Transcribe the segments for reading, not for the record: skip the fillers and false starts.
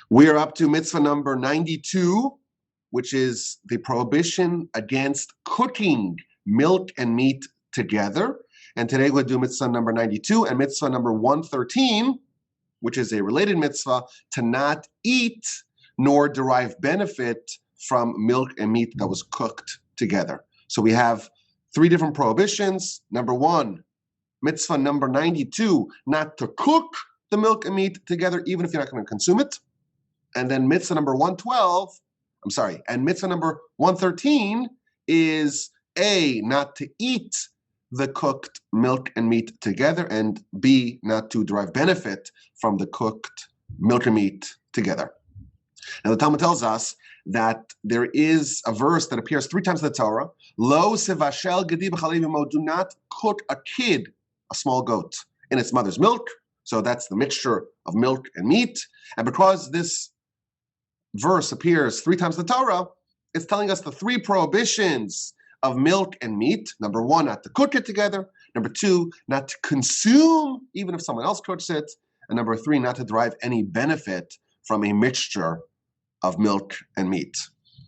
We are up to mitzvah number 92, which is the prohibition against cooking milk and meat together. And today we'll do mitzvah number 92 and mitzvah number 113, which is a related mitzvah, to not eat nor derive benefit from milk and meat that was cooked together. So we have three different prohibitions. Number one, mitzvah number 92, not to cook the milk and meat together, even if you're not going to consume it. And then mitzvah number 113 is A, not to eat the cooked milk and meat together, and B, not to derive benefit from the cooked milk and meat together. Now the Talmud tells us that there is a verse that appears three times in the Torah, Lo sevashel gedi b'chalev imo, do not cook a kid, a small goat, in its mother's milk. So that's the mixture of milk and meat. And because this verse appears three times in the Torah, it's telling us the three prohibitions of milk and meat. Number one, not to cook it together. Number two, not to consume, even if someone else cooks it. And number three, not to derive any benefit from a mixture of milk and meat.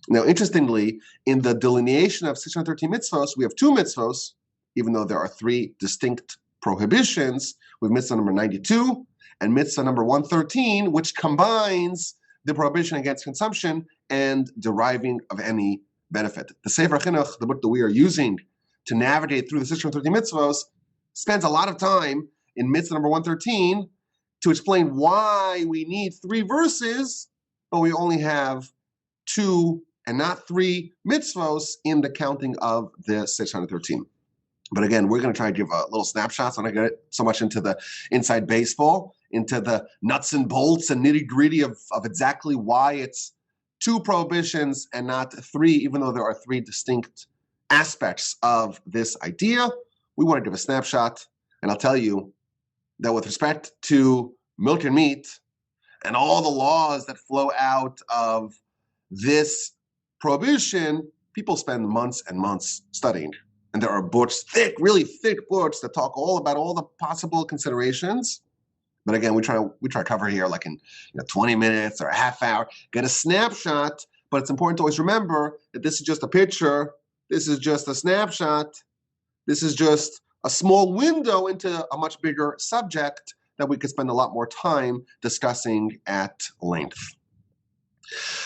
Now, interestingly, in the delineation of 613 mitzvos, we have two mitzvos, even though there are three distinct prohibitions, with mitzvah number 92 and mitzvah number 113, which combines the prohibition against consumption and deriving of any benefit. The Sefer Chinuch, the book that we are using to navigate through the 613 mitzvos, spends a lot of time in mitzvah number 113 to explain why we need three verses, but we only have two and not three mitzvos in the counting of the 613. But again, we're going to try to give a little snapshot. So I'm not going to get so much into the inside baseball, into the nuts and bolts and nitty-gritty of exactly why it's two prohibitions and not three, even though there are three distinct aspects of this idea. We want to give a snapshot, and I'll tell you that with respect to milk and meat and all the laws that flow out of this prohibition, people spend months and months studying. And there are books, really thick books that talk all about all the possible considerations. But again, we try to cover here like in 20 minutes or a half hour, get a snapshot. But it's important to always remember that this is just a picture. This is just a snapshot. This is just a small window into a much bigger subject that we could spend a lot more time discussing at length.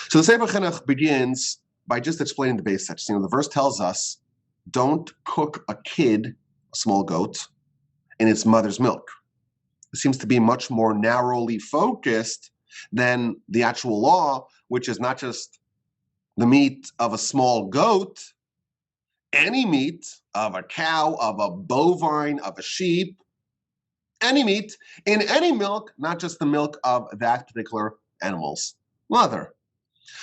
So the Sefer Chinuch begins by just explaining the basics. The verse tells us, don't cook a kid, a small goat, in its mother's milk. It seems to be much more narrowly focused than the actual law, which is not just the meat of a small goat, any meat of a cow, of a bovine, of a sheep, any meat in any milk, not just the milk of that particular animal's mother.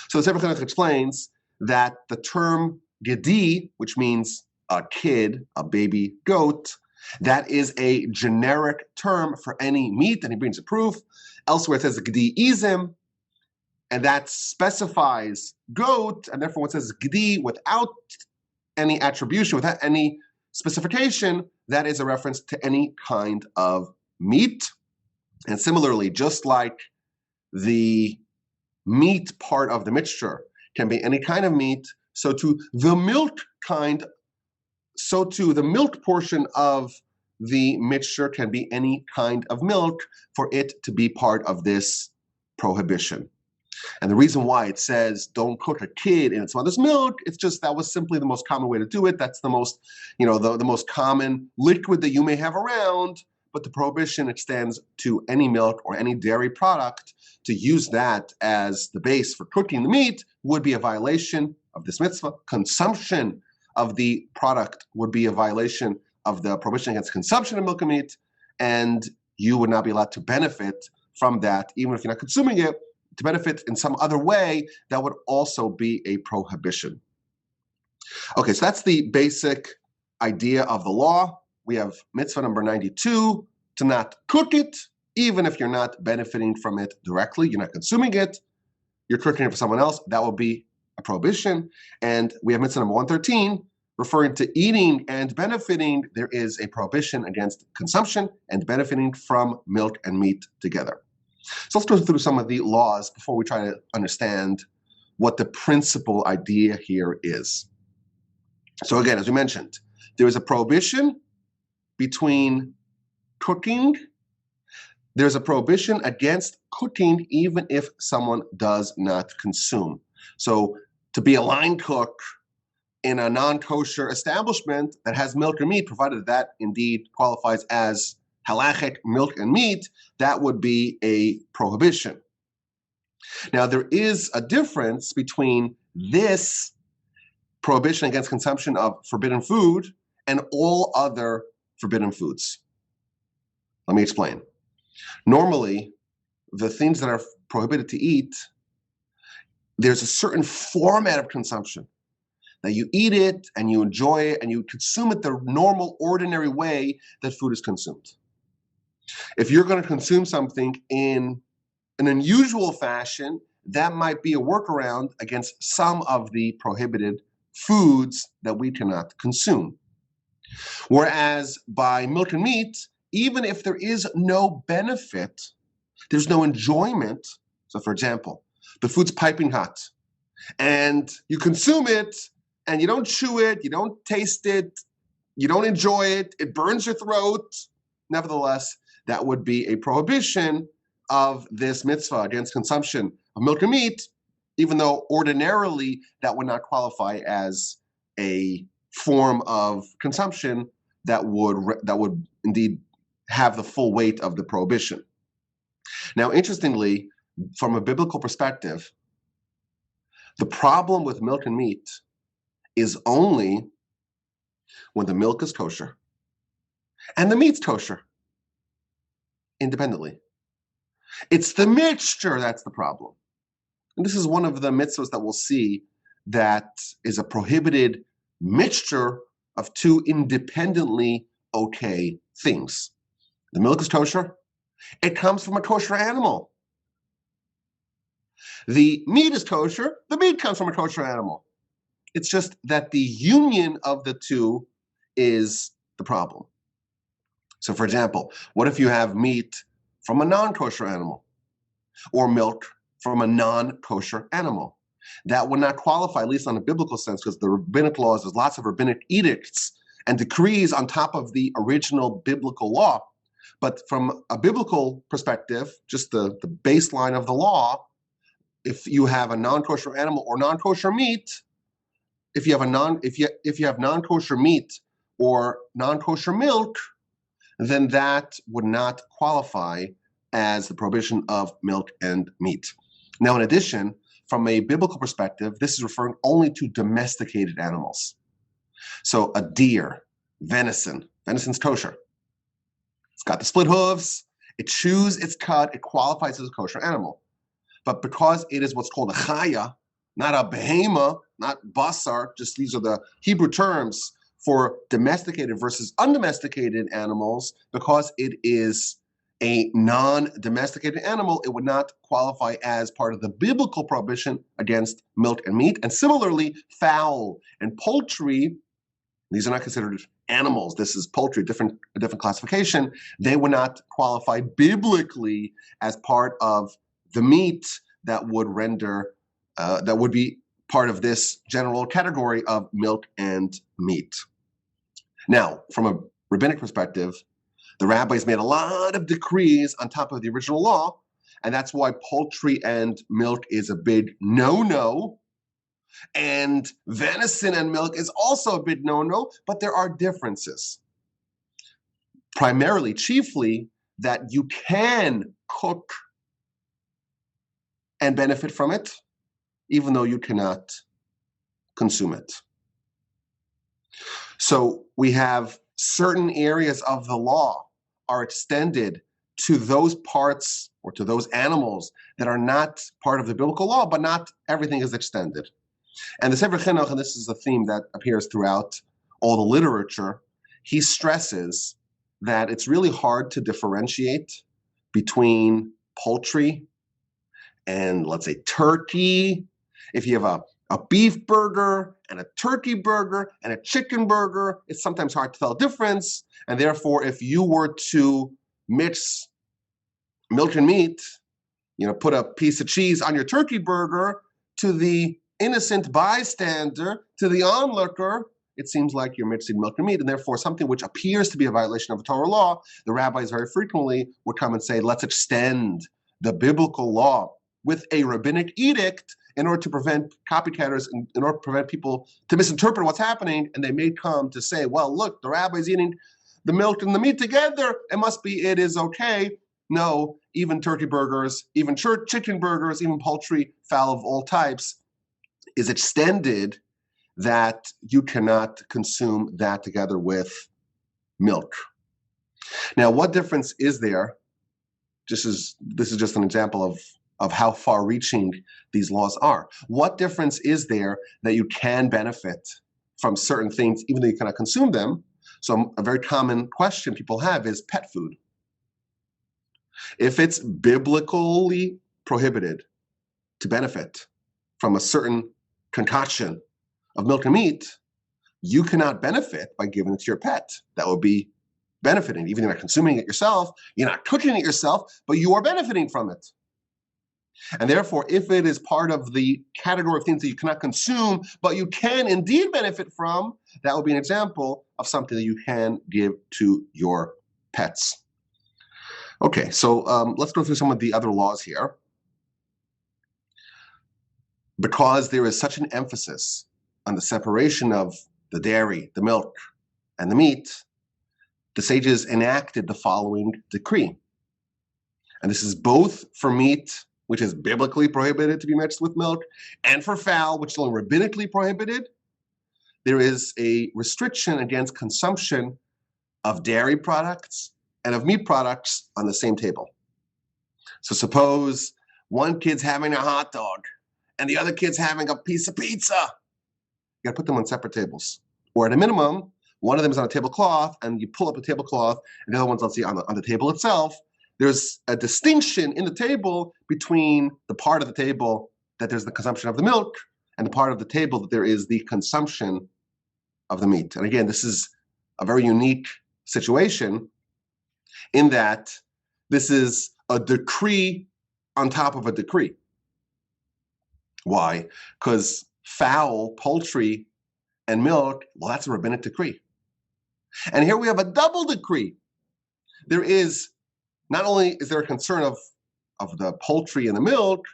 So the Sefer Chinuch explains that the term gedi, which means a kid, a baby goat, that is a generic term for any meat, and he brings a proof. Elsewhere it says gedi izim, and that specifies goat, and therefore when it says gedi without any attribution, without any specification, that is a reference to any kind of meat. And similarly, just like the meat part of the mixture can be any kind of meat, so too the milk portion of the mixture can be any kind of milk for it to be part of this prohibition. And the reason why it says don't cook a kid in its mother's milk, it's just that was simply the most common way to do it. That's the most, the most common liquid that you may have around, but the prohibition extends to any milk or any dairy product. To use that as the base for cooking the meat would be a violation of this mitzvah. Consumption of the product would be a violation of the prohibition against consumption of milk and meat, and you would not be allowed to benefit from that, even if you're not consuming it. To benefit in some other way, that would also be a prohibition. Okay, so that's the basic idea of the law. We have mitzvah number 92, to not cook it, even if you're not benefiting from it directly, you're not consuming it, you're cooking it for someone else, that will be a prohibition. And we have mitzvah number 113, referring to eating and benefiting. There is a prohibition against consumption and benefiting from milk and meat together. So let's go through some of the laws before we try to understand what the principal idea here is. So again, as we mentioned, there is a prohibition between cooking. There's a prohibition against cooking even if someone does not consume. So to be a line cook in a non-kosher establishment that has milk and meat, provided that indeed qualifies as halachic milk and meat, that would be a prohibition. Now, there is a difference between this prohibition against consumption of forbidden food and all other forbidden foods. Let me explain. Normally, the things that are prohibited to eat, there's a certain format of consumption. That you eat it and you enjoy it and you consume it the normal, ordinary way that food is consumed. If you're going to consume something in an unusual fashion, that might be a workaround against some of the prohibited foods that we cannot consume. Whereas by milk and meat, even if there is no benefit, there's no enjoyment. So for example, the food's piping hot and you consume it and you don't chew it, you don't taste it, you don't enjoy it, it burns your throat. Nevertheless, that would be a prohibition of this mitzvah against consumption of milk and meat, even though ordinarily that would not qualify as a form of consumption that would indeed have the full weight of the prohibition. Now, interestingly, from a biblical perspective, the problem with milk and meat is only when the milk is kosher and the meat's kosher independently. It's the mixture that's the problem. And this is one of the mitzvahs that we'll see that is a prohibited mixture of two independently okay things. The milk is kosher. It comes from a kosher animal. The meat is kosher. The meat comes from a kosher animal. It's just that the union of the two is the problem. So for example, what if you have meat from a non-kosher animal or milk from a non-kosher animal? That would not qualify, at least on a biblical sense, because the rabbinic laws, there's lots of rabbinic edicts and decrees on top of the original biblical law. But from a biblical perspective, just the baseline of the law, if you have a non-kosher animal or non-kosher meat, if you have non-kosher meat or non-kosher milk, then that would not qualify as the prohibition of milk and meat. Now, in addition, from a biblical perspective, this is referring only to domesticated animals. So a deer, venison's kosher. It's got the split hooves, it chews its cud, it qualifies as a kosher animal. But because it is what's called a chaya, not a behemoth, not basar, just these are the Hebrew terms for domesticated versus undomesticated animals, because it is a non-domesticated animal, it would not qualify as part of the biblical prohibition against milk and meat. And similarly, fowl and poultry, these are not considered animals. This is poultry, a different classification. They would not qualify biblically as part of the meat that would render, that would be part of this general category of milk and meat. Now, from a rabbinic perspective, the rabbis made a lot of decrees on top of the original law, and that's why poultry and milk is a big no-no, and venison and milk is also a big no-no, but there are differences. Primarily, chiefly, that you can cook and benefit from it, even though you cannot consume it. So we have certain areas of the law are extended to those parts or to those animals that are not part of the biblical law, but not everything is extended. And the Sefer Chinuch, and this is a theme that appears throughout all the literature, he stresses that it's really hard to differentiate between poultry and, let's say, turkey. If you have a beef burger and a turkey burger and a chicken burger, it's sometimes hard to tell the difference. And therefore, if you were to mix milk and meat, put a piece of cheese on your turkey burger, to the innocent bystander, to the onlooker, it seems like you're mixing milk and meat, and therefore something which appears to be a violation of a Torah law, the rabbis very frequently would come and say, let's extend the biblical law with a rabbinic edict in order to prevent copycatters, in order to prevent people to misinterpret what's happening. And they may come to say, well, look, the rabbi's eating the milk and the meat together. It is okay. No, even turkey burgers, even chicken burgers, even poultry, fowl of all types, is extended that you cannot consume that together with milk. Now, what difference is there? This is just an example of how far-reaching these laws are. What difference is there that you can benefit from certain things, even though you cannot consume them? So a very common question people have is pet food. If it's biblically prohibited to benefit from a certain concoction of milk and meat, you cannot benefit by giving it to your pet. That would be benefiting. Even if you're not consuming it yourself, you're not cooking it yourself, but you are benefiting from it. And therefore, if it is part of the category of things that you cannot consume, but you can indeed benefit from, that would be an example of something that you can give to your pets. Okay, so let's go through some of the other laws here. Because there is such an emphasis on the separation of the dairy, the milk, and the meat, the sages enacted the following decree. And this is both for meat, which is biblically prohibited to be mixed with milk, and for fowl, which is only rabbinically prohibited. There is a restriction against consumption of dairy products and of meat products on the same table. So suppose one kid's having a hot dog and the other kid's having a piece of pizza. You gotta put them on separate tables. Or at a minimum, one of them is on a tablecloth and you pull up the tablecloth and the other one's, let's see, on the table itself. There's a distinction in the table between the part of the table that there's the consumption of the milk and the part of the table that there is the consumption of the meat. And again, this is a very unique situation in that this is a decree on top of a decree. Why? Because fowl, poultry, and milk, well, that's a rabbinic decree. And here we have a double decree. There is, not only is there a concern of the poultry and the milk,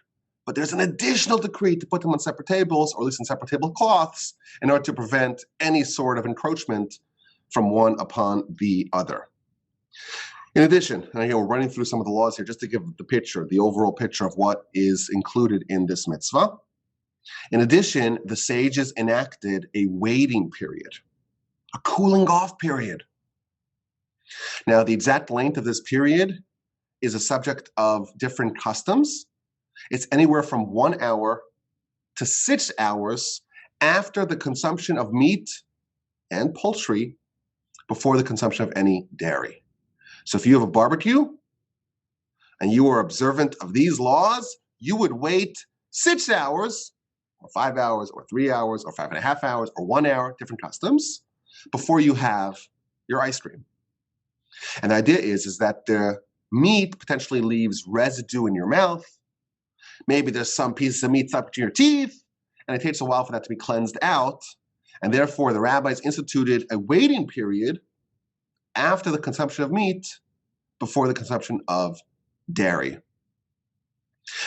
but there's an additional decree to put them on separate tables, or at least in separate tablecloths, in order to prevent any sort of encroachment from one upon the other. In addition, and again, we're running through some of the laws here just to give the picture, the overall picture of what is included in this mitzvah. In addition, the sages enacted a waiting period, a cooling off period. Now, the exact length of this period is a subject of different customs. It's anywhere from 1 hour to 6 hours after the consumption of meat and poultry before the consumption of any dairy. So if you have a barbecue and you are observant of these laws, you would wait 6 hours or 5 hours or 3 hours or 5.5 hours or 1 hour, different customs, before you have your ice cream. And the idea is that the meat potentially leaves residue in your mouth. Maybe there's some pieces of meat stuck to your teeth, and it takes a while for that to be cleansed out. And therefore, the rabbis instituted a waiting period after the consumption of meat before the consumption of dairy.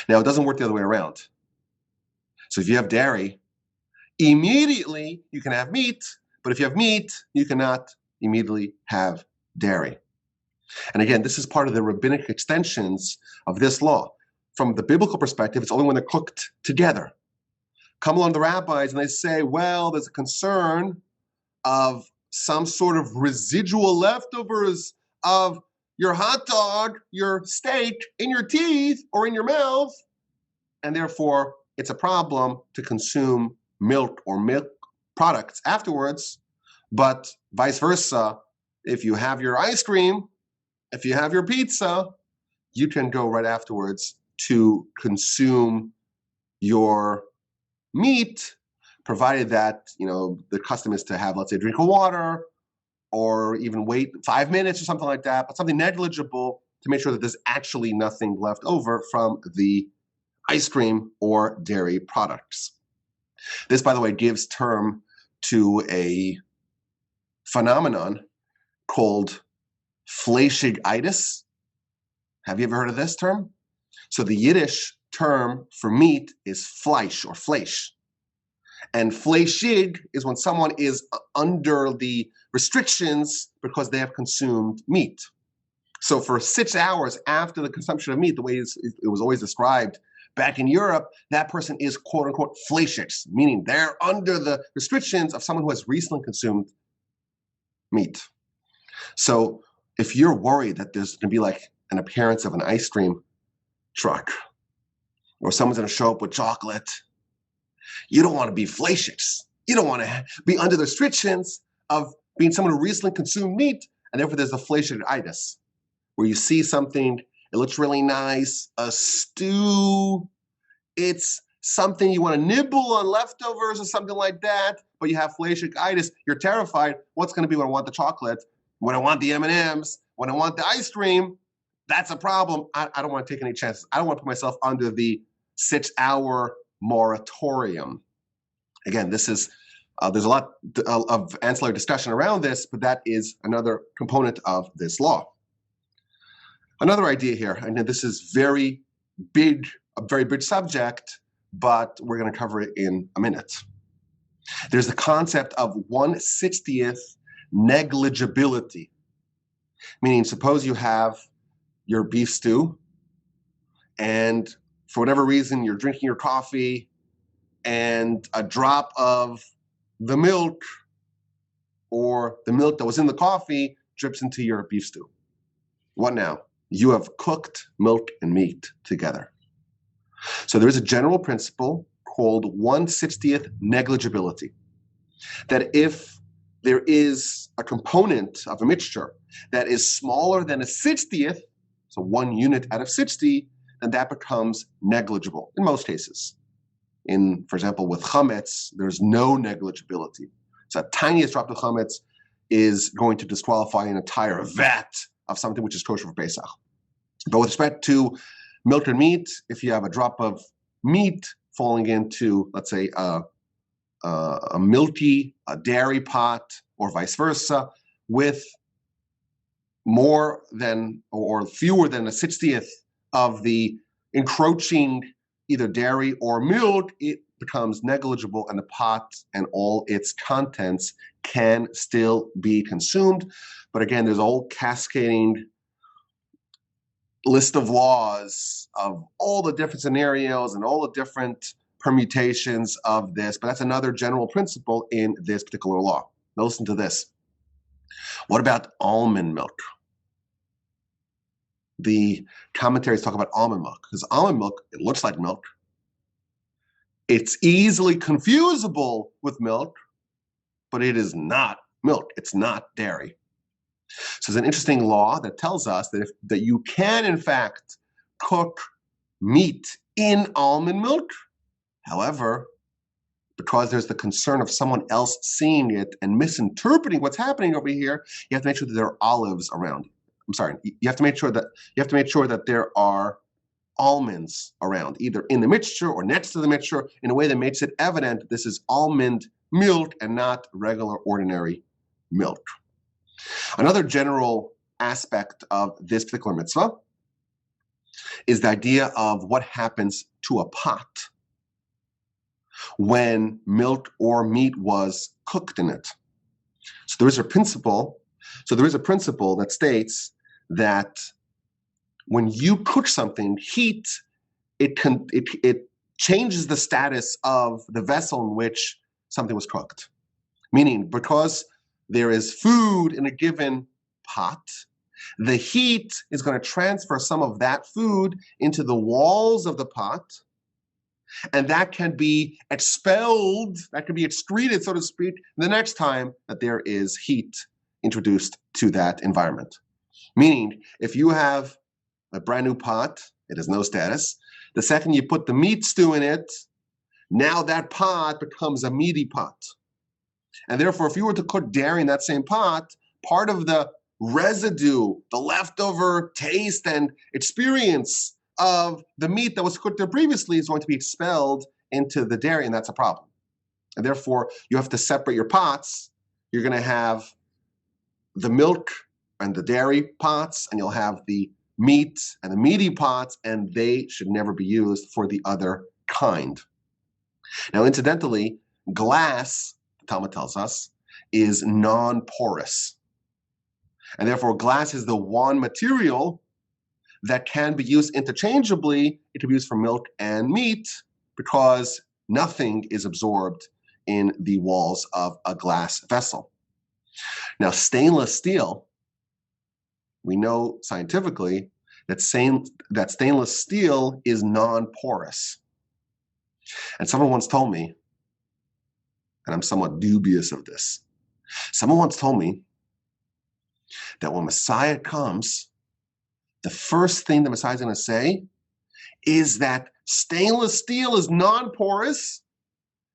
Now, it doesn't work the other way around. So if you have dairy, immediately you can have meat, but if you have meat, you cannot immediately have dairy. And again, this is part of the rabbinic extensions of this law. From the biblical perspective, it's only when they're cooked together. Come along the rabbis and they say, well, there's a concern of some sort of residual leftovers of your hot dog, your steak in your teeth or in your mouth, and therefore it's a problem to consume milk or milk products afterwards. But vice versa, if you have your ice cream, if you have your pizza, you can go right afterwards to consume your meat, provided that, the custom is to have, let's say, a drink of water, or even wait 5 minutes or something like that, but something negligible to make sure that there's actually nothing left over from the ice cream or dairy products. This, by the way, gives term to a phenomenon called fleischigitis. Have you ever heard of this term? So the Yiddish term for meat is Fleisch or Fleisch. And fleischig is when someone is under the restrictions because they have consumed meat. So for 6 hours after the consumption of meat, the way it was always described back in Europe, that person is quote unquote fleischig, meaning they're under the restrictions of someone who has recently consumed meat. So if you're worried that there's going to be like an appearance of an ice cream truck or someone's going to show up with chocolate, you don't want to be fleischig. You don't want to be under the restrictions of being someone who recently consumed meat, and therefore there's a fleischigitis, where you see something, it looks really nice, a stew, it's something you want to nibble on leftovers or something like that, but you have fleischigitis, you're terrified, what's going to be when I want the chocolate, when I want the M&Ms, when I want the ice cream? That's a problem. I don't want to take any chances. I don't want to put myself under the 6-hour moratorium. Again, this is, there's a lot of ancillary discussion around this, but that is another component of this law. Another idea here, and this is very big, a very big subject, but we're going to cover it in a minute. There's the concept of 1/60th negligibility, meaning suppose you have your beef stew, and for whatever reason, you're drinking your coffee, and a drop of the milk or the milk that was in the coffee drips into your beef stew. What now? You have cooked milk and meat together. So there is a general principle called 1/60th negligibility, that if there is a component of a mixture that is smaller than a 60th, so 1 unit out of 60, then that becomes negligible in most cases. For example, with chametz, there's no negligibility. So the tiniest drop of chametz is going to disqualify an entire vat of something which is kosher for Pesach. But with respect to milk and meat, if you have a drop of meat falling into, let's say, a milky, a dairy pot, or vice versa, with more than or fewer than a 60th of the encroaching either dairy or milk, it becomes negligible, and the pot and all its contents can still be consumed. But again, there's a whole cascading list of laws of all the different scenarios and all the different permutations of this, but that's another general principle in this particular law. Now listen to this. What about almond milk? The commentaries talk about almond milk, because almond milk, it looks like milk. It's easily confusable with milk, but it is not milk. It's not dairy. So there's an interesting law that tells us that you can, in fact, cook meat in almond milk. However, because there's the concern of someone else seeing it and misinterpreting what's happening over here, you have to make sure that there are olives around. I'm sorry, you have to make sure that there are almonds around, either in the mixture or next to the mixture, in a way that makes it evident that this is almond milk and not regular ordinary milk. Another general aspect of this particular mitzvah is the idea of what happens to a pot when milk or meat was cooked in it. So there is a principle that states that when you cook something, heat, it changes the status of the vessel in which something was cooked. Meaning, because there is food in a given pot, the heat is going to transfer some of that food into the walls of the pot, and that can be expelled, that can be excreted, so to speak, the next time that there is heat introduced to that environment. Meaning, if you have a brand new pot, it has no status. The second you put the meat stew in it, now that pot becomes a meaty pot. And therefore, if you were to cook dairy in that same pot, part of the residue, the leftover taste and experience of the meat that was cooked there previously is going to be expelled into the dairy, and that's a problem. And therefore, you have to separate your pots. You're going to have the milk and the dairy pots, and you'll have the meat and the meaty pots, and they should never be used for the other kind. Now, incidentally, glass, the Talmud tells us, is non-porous. And therefore, glass is the one material that can be used interchangeably. It can be used for milk and meat because nothing is absorbed in the walls of a glass vessel. Now, stainless steel, we know scientifically that stainless steel is non-porous. And someone once told me, and I'm somewhat dubious of this, someone once told me that when Messiah comes, the first thing the Messiah is going to say is that stainless steel is non-porous,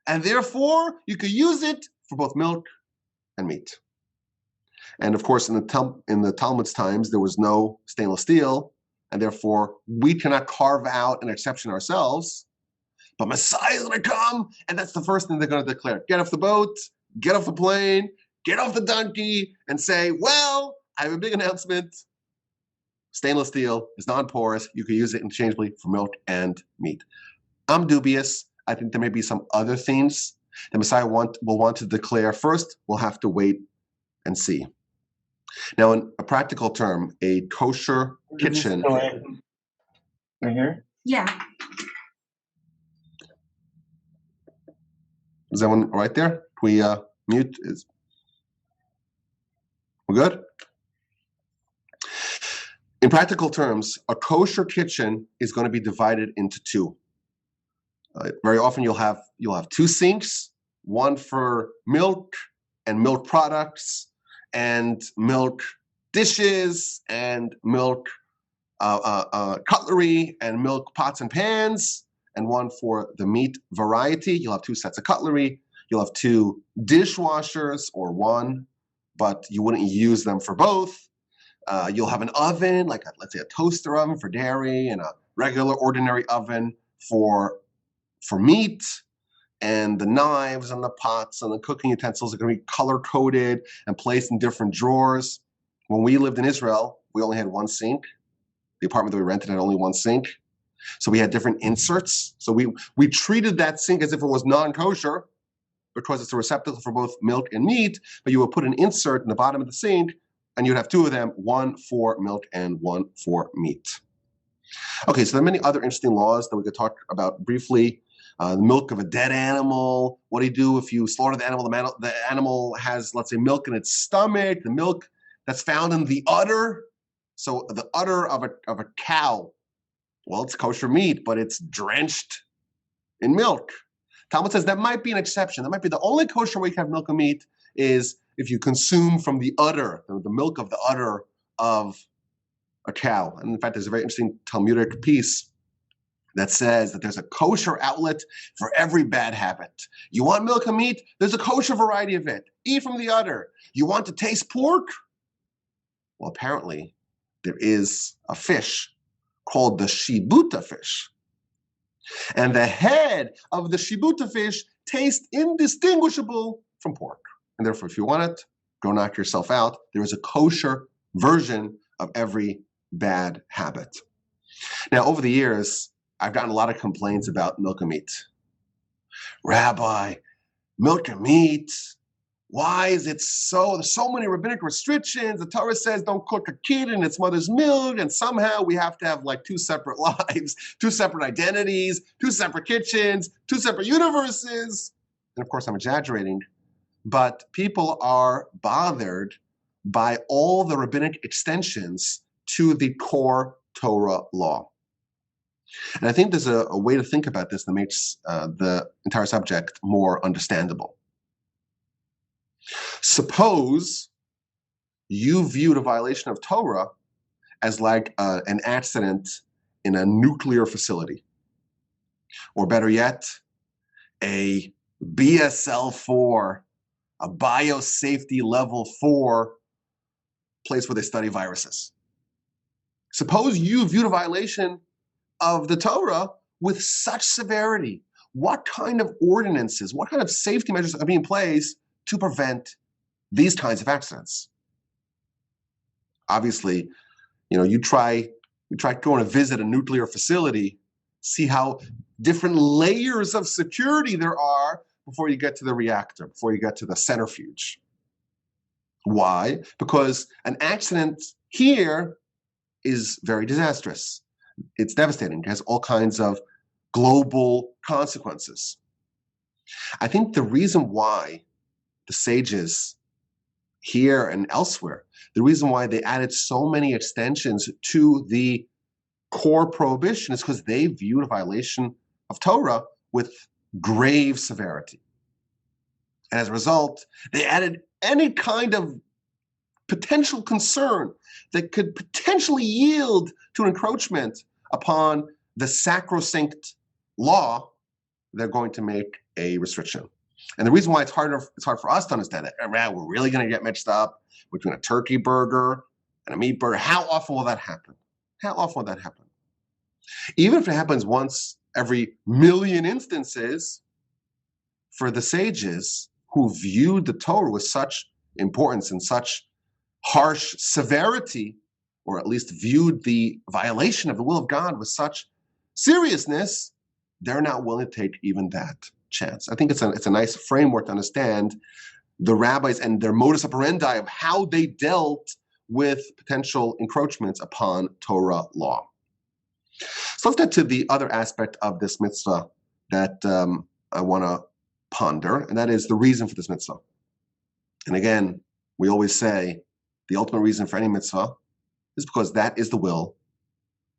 and therefore you could use it for both milk and meat. And of course, in the Talmud's times, there was no stainless steel, and therefore we cannot carve out an exception ourselves. But Messiah is going to come, and that's the first thing they're going to declare. Get off the boat, get off the plane, get off the donkey, and say, well, I have a big announcement. Stainless steel is non-porous. You can use it interchangeably for milk and meat. I'm dubious. I think there may be some other things the Messiah will want to declare. First, we'll have to wait and see. Now, in a practical term, a kosher kitchen. Right here? Yeah. Is that one right there? We mute? We're good? In practical terms, a kosher kitchen is going to be divided into two. Very often you'll have two sinks, one for milk and milk products and milk dishes and milk cutlery and milk pots and pans, and one for the meat variety. You'll have two sets of cutlery. You'll have two dishwashers, or one, but you wouldn't use them for both. You'll have an oven, like let's say a toaster oven for dairy, and a regular ordinary oven for meat. And the knives and the pots and the cooking utensils are going to be color-coded and placed in different drawers. When we lived in Israel, we only had one sink. The apartment that we rented had only one sink. So we had different inserts. So we treated that sink as if it was non-kosher because it's a receptacle for both milk and meat, but you would put an insert in the bottom of the sink, and you'd have two of them, one for milk and one for meat. Okay, so there are many other interesting laws that we could talk about briefly. The milk of a dead animal. What do you do if you slaughter the animal? The animal has, let's say, milk in its stomach, the milk that's found in the udder. So the udder of a cow, well, it's kosher meat, but it's drenched in milk. Talmud says that might be an exception. That might be the only kosher way you can have milk and meat is if you consume from the udder, the milk of the udder of a cow. And in fact, there's a very interesting Talmudic piece that says that there's a kosher outlet for every bad habit. You want milk and meat? There's a kosher variety of it. Eat from the udder. You want to taste pork? Well, apparently, there is a fish called the shibuta fish. And the head of the shibuta fish tastes indistinguishable from pork. And therefore, if you want it, go knock yourself out. There is a kosher version of every bad habit. Now, over the years, I've gotten a lot of complaints about milk and meat. Rabbi, milk and meat, why is it there's so many rabbinic restrictions? The Torah says don't cook a kid in its mother's milk, and somehow we have to have like two separate lives, two separate identities, two separate kitchens, two separate universes. And of course, I'm exaggerating, but people are bothered by all the rabbinic extensions to the core Torah law. And I think there's a way to think about this that makes the entire subject more understandable. Suppose you viewed a violation of Torah as like an accident in a nuclear facility, or better yet, a BSL 4, a biosafety level 4 place where they study viruses. Suppose you viewed a violation of the Torah with such severity. What kind of ordinances, what kind of safety measures are being placed to prevent these kinds of accidents? Obviously, you try going to visit a nuclear facility, see how different layers of security there are before you get to the reactor, before you get to the centrifuge. Why? Because an accident here is very disastrous. It's devastating. It has all kinds of global consequences. I think the reason why the sages here and elsewhere, the reason why they added so many extensions to the core prohibition is because they viewed a violation of Torah with grave severity. And as a result, they added any kind of potential concern that could potentially yield to an encroachment upon the sacrosanct law. They're going to make a restriction. And the reason why it's hard for us to understand that, we're really going to get mixed up between a turkey burger and a meat burger. How often will that happen? How often will that happen? Even if it happens once every million instances, for the sages who viewed the Torah with such importance and such harsh severity, or at least viewed the violation of the will of God with such seriousness, they're not willing to take even that chance. I think it's a nice framework to understand the rabbis and their modus operandi of how they dealt with potential encroachments upon Torah law. So let's get to the other aspect of this mitzvah that I want to ponder, and that is the reason for this mitzvah. And again, we always say the ultimate reason for any mitzvah is because that is the will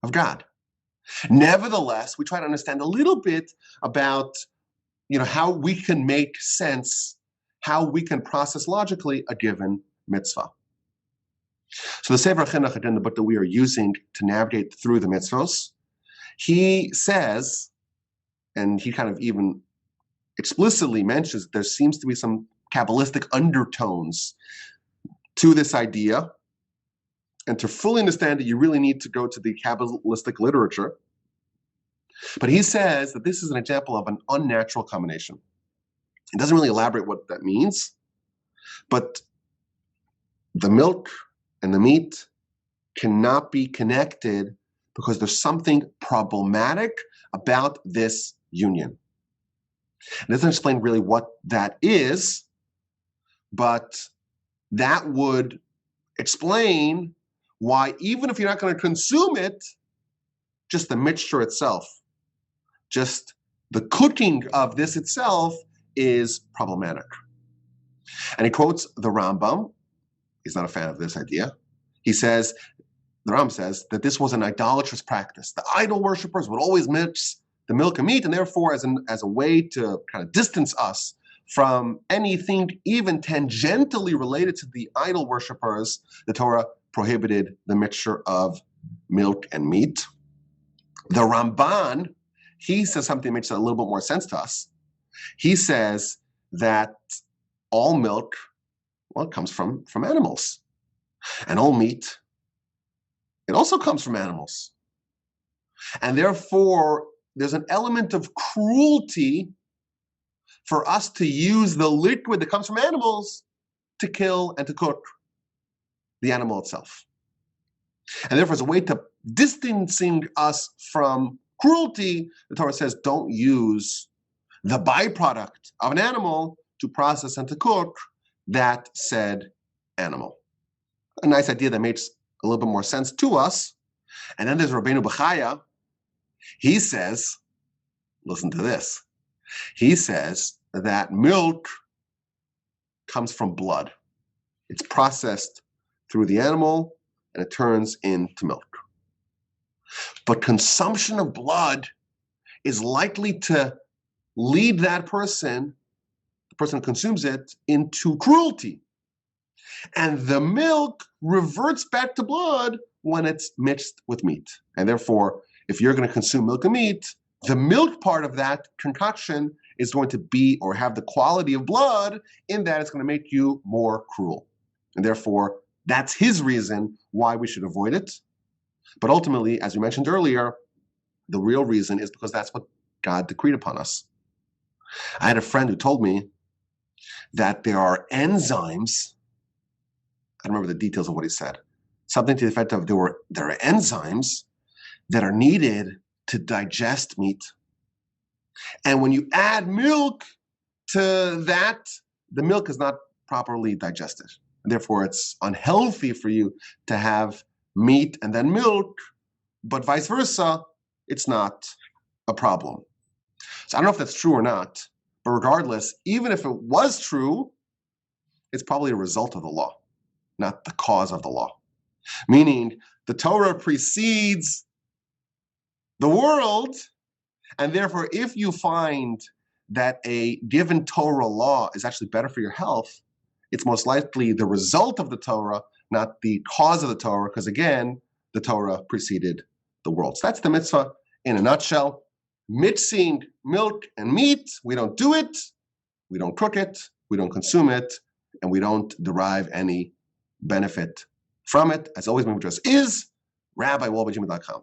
of God. Nevertheless, we try to understand a little bit about how we can make sense, how we can process logically a given mitzvah. So the Sefer Chinuch, again, the book that we are using to navigate through the mitzvos, he says, and he kind of even explicitly mentions that there seems to be some Kabbalistic undertones to this idea. And to fully understand it, you really need to go to the Kabbalistic literature. But he says that this is an example of an unnatural combination. He doesn't really elaborate what that means, but the milk and the meat cannot be connected because there's something problematic about this union. It doesn't explain really what that is, but that would explain why, even if you're not going to consume it, just the mixture itself, just the cooking of this itself is problematic. And he quotes the Rambam. He's not a fan of this idea. He says, the Rambam says that this was an idolatrous practice. The idol worshippers would always mix the milk and meat, and therefore, as a way to kind of distance us from anything even tangentially related to the idol worshippers, the Torah prohibited the mixture of milk and meat. The Ramban, he says something that makes a little bit more sense to us. He says that all milk, it comes from animals. And all meat, it also comes from animals. And therefore, there's an element of cruelty for us to use the liquid that comes from animals to kill and to cook the animal itself. And therefore, as a way to distancing us from cruelty, the Torah says don't use the byproduct of an animal to process and to cook that said animal. A nice idea that makes a little bit more sense to us. And then there's Rabbeinu Bechaya. He says, listen to this. He says that milk comes from blood. It's processed through the animal and it turns into milk. But consumption of blood is likely to lead that person, the person who consumes it, into cruelty. And the milk reverts back to blood when it's mixed with meat. And therefore, if you're going to consume milk and meat, the milk part of that concoction is going to be or have the quality of blood in that it's going to make you more cruel. And therefore, That's his reason why we should avoid it. But ultimately, as we mentioned earlier, the real reason is because that's what God decreed upon us. I had a friend who told me that there are enzymes. I don't remember the details of what he said. Something to the effect of there are enzymes that are needed to digest meat. And when you add milk to that, the milk is not properly digested. Therefore, it's unhealthy for you to have meat and then milk, but vice versa, it's not a problem. So I don't know if that's true or not, but regardless, even if it was true, it's probably a result of the law, not the cause of the law. Meaning, the Torah precedes the world, and therefore, if you find that a given Torah law is actually better for your health, it's most likely the result of the Torah, not the cause of the Torah, because again, the Torah preceded the world. So that's the mitzvah in a nutshell. Mixing milk and meat, we don't do it, we don't cook it, we don't consume it, and we don't derive any benefit from it. As always, my address is rabbiwolbe@gmail.com.